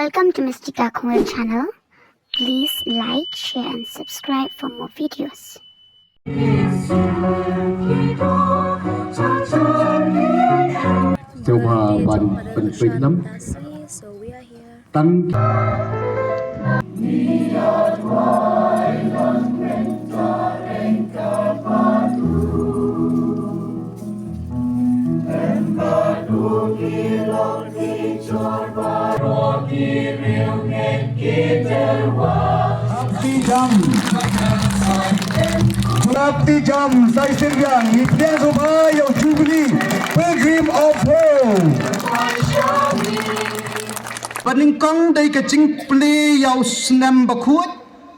Welcome to Mystica Khmer channel. Please like, share and subscribe for more videos. Coba penpinam So we are here. tan Abdi jam saya sendirian Ibn Zubair Jubilee Pilgrim of Hope Peningkong dari kecing peli yau senam bakut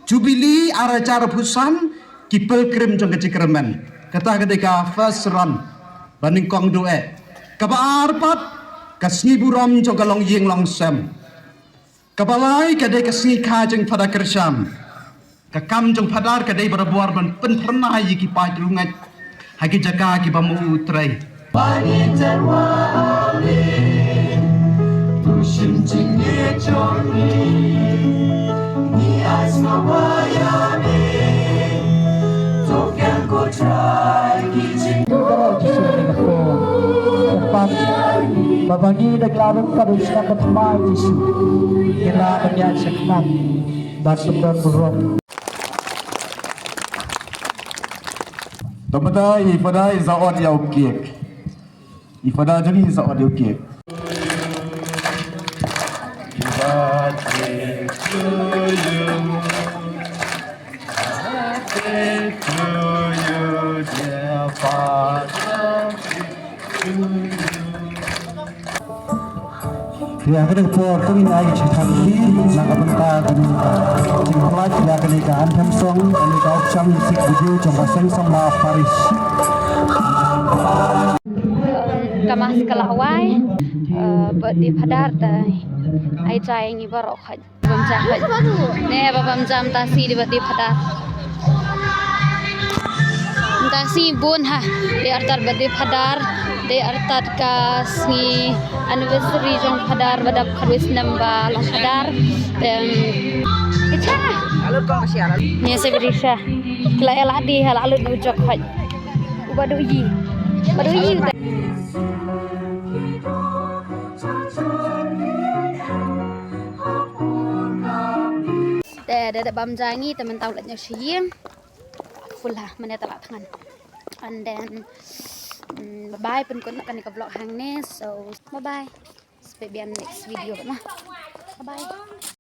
Jubilee aracara pusan ki pilgrim jong kecing keremen kata ketika first run peningkong doe kaba arpat kasni buram jong galong ying long sem kabalai kadai kasni kajeng pada kerjam kakam jong padar kadai berbuar ben pernah yiki pai tulungat haki jaga ki bamu utrai pani terwa Tushin jingye choni ni asma wayame tokyan ko try kijing babagi naglaban pa rin siya katmay isu kailangan niya sa kanan basumdan burong Tapada ifada izaot yau kek ifada jadi izaot yau kek birthday to you. Happy to you, dear Father. To you. Ya, kita por tu ini aja cerita ini, nak bentar ini. Jika tidak kenegaan Samsung, ini kau cam musik video coba Samsung ma Paris. Kamas kalawai di padar tai ai chai ngi baro khaj bam cha khaj ne babam jam tasi di padar tasi bun ha de artar badi padar de artar ka sni anniversary jong padar badap kharwis namba long padar icha alut kong kasiaran ne se brisha kla ela di hal alut ujok khaj badu yi Ada bamjangi teman tahu latnya sih full lah mana telat tangan and then bye pun kau nak kan ke vlog hang ni so bye bye sampai next video nah bye bye